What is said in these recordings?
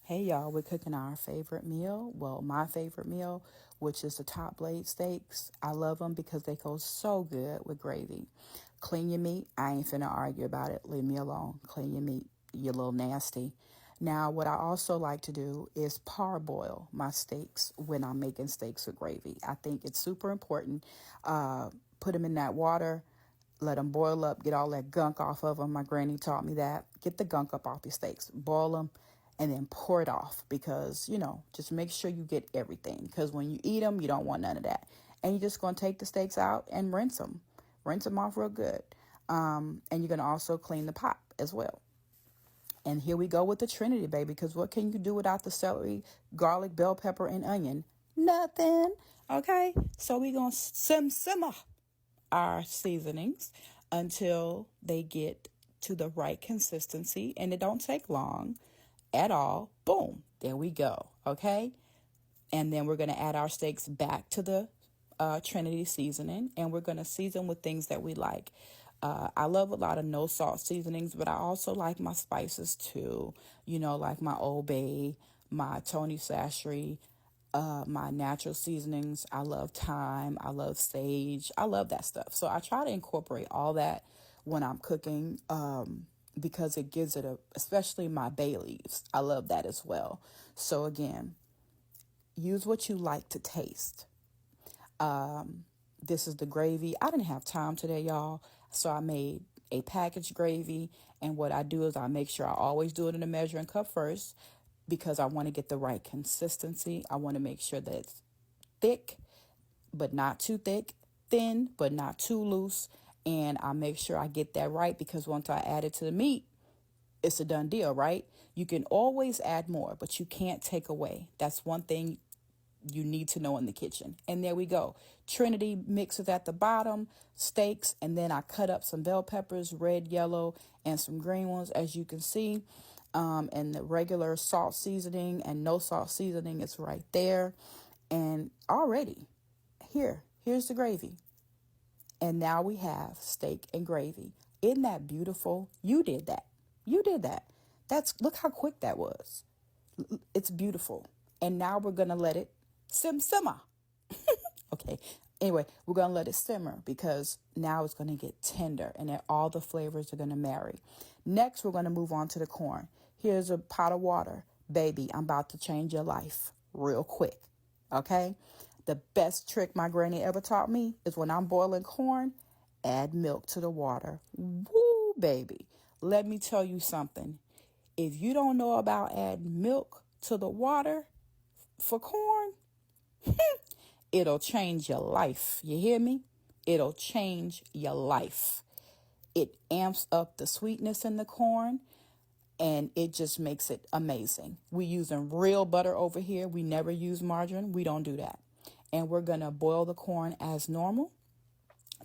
Hey y'all, we're cooking our favorite meal. Well, my favorite meal, which is the top blade steaks. I love them because they go so good with gravy. Clean your meat. I ain't finna argue about it. Leave me alone. Clean your meat. You're a little nasty. Now, what I also like to do is parboil my steaks when I'm making steaks with gravy. I think it's super important. Put them in that water. Let them boil up, get all that gunk off of them. My granny taught me that. Get the gunk up off your steaks. Boil them and then pour it off because, just make sure you get everything. Because when you eat them, you don't want none of that. And you're just going to take the steaks out and rinse them. Rinse them off real good. And you're going to also clean the pot as well. And here we go with the Trinity, baby, because what can you do without the celery, garlic, bell pepper, and onion? Nothing. Okay? So we're going to simmer our seasonings until they get to the right consistency, and it don't take long at all. Boom, there we go. Okay, and then we're going to add our steaks back to the Trinity seasoning, and we're going to season with things that we like. I love a lot of no salt seasonings, but I also like my spices too, like my Old Bay, my Tony Sashry, my natural seasonings. I love thyme. I love sage. I love that stuff. So I try to incorporate all that when I'm cooking because it gives it especially my bay leaves. I love that as well. So again, use what you like to taste. This is the gravy. I didn't have time today, y'all. So I made a packaged gravy. And what I do is I make sure I always do it in a measuring cup first because I want to get the right consistency. I want to make sure that it's thick, but not too thick, thin, but not too loose. And I make sure I get that right because once I add it to the meat, it's a done deal, right? You can always add more, but you can't take away. That's one thing you need to know in the kitchen. And there we go. Trinity mixes at the bottom, steaks, and then I cut up some bell peppers, red, yellow, and some green ones, as you can see. And the regular salt seasoning and no salt seasoning is right there. And already, here's the gravy. And now we have steak and gravy. Isn't that beautiful? You did that. You did that. Look how quick that was. It's beautiful. And now we're going to let it simmer. Okay. Anyway, we're going to let it simmer because now it's going to get tender and then all the flavors are going to marry. Next, we're going to move on to the corn. Here's a pot of water. Baby, I'm about to change your life real quick. Okay. The best trick my granny ever taught me is when I'm boiling corn, add milk to the water. Woo, baby. Let me tell you something. If you don't know about adding milk to the water for corn, it'll change your life. You hear me? It'll change your life. It amps up the sweetness in the corn and it just makes it amazing. We're using real butter over here. We never use margarine. We don't do that. And we're going to boil the corn as normal.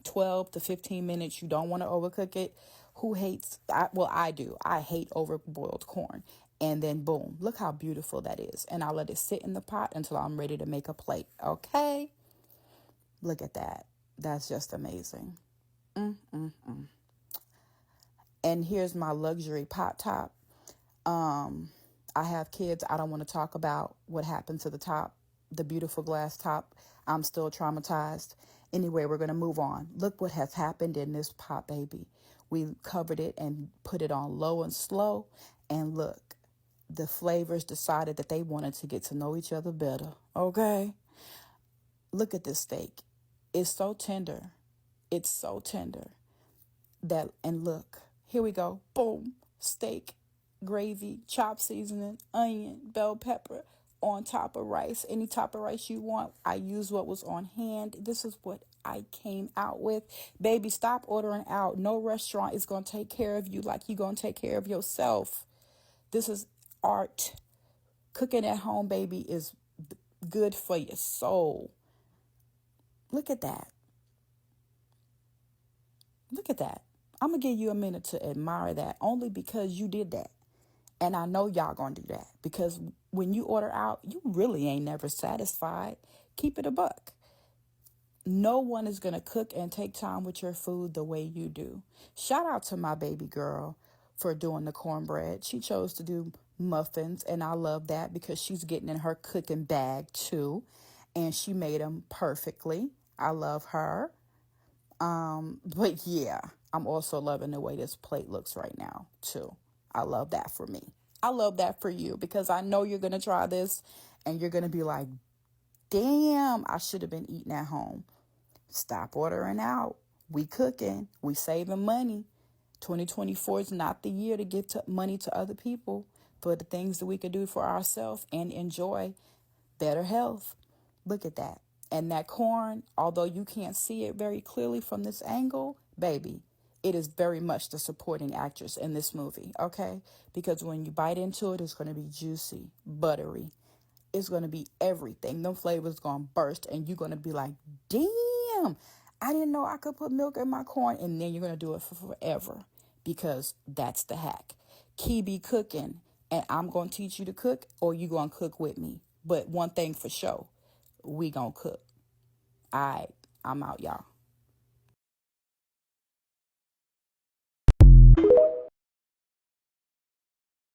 12 to 15 minutes. You don't want to overcook it. Who hates? I do. I hate overboiled corn. And then boom, look how beautiful that is. And I'll let it sit in the pot until I'm ready to make a plate. Okay. Look at that. That's just amazing. And here's my luxury pot top. I have kids. I don't want to talk about what happened to the top, the beautiful glass top. I'm still traumatized. Anyway, we're going to move on. Look what has happened in this pot, baby. We covered it and put it on low and slow. And look, the flavors decided that they wanted to get to know each other better. Okay. Look at this steak. It's so tender. It's so tender and look, here we go. Boom. Steak, gravy, chopped seasoning, onion, bell pepper on top of rice. Any type of rice you want. I use what was on hand. This is what I came out with. Baby, stop ordering out. No restaurant is going to take care of you like you're going to take care of yourself. This is art. Cooking at home, baby, is good for your soul. Look at that. Look at that. I'm going to give you a minute to admire that only because you did that. And I know y'all going to do that because when you order out, you really ain't never satisfied. Keep it a buck. No one is going to cook and take time with your food the way you do. Shout out to my baby girl for doing the cornbread. She chose to do muffins, and I love that because she's getting in her cooking bag too, and she made them perfectly. I love her. But yeah, I'm also loving the way this plate looks right now too. I love that for me. I love that for you because I know you're going to try this and you're going to be like, damn, I should have been eating at home. Stop ordering out. We cooking. We saving money. 2024 is not the year to give money to other people for the things that we could do for ourselves and enjoy better health. Look at that. And that corn, although you can't see it very clearly from this angle, baby, it is very much the supporting actress in this movie, okay? Because when you bite into it, it's going to be juicy, buttery. It's going to be everything. Them flavors going to burst and you're going to be like, damn, I didn't know I could put milk in my corn. And then you're going to do it for forever because that's the hack. Key be cooking, and I'm going to teach you to cook or you going to cook with me. But one thing for sure, we going to cook. All right, I'm out, y'all.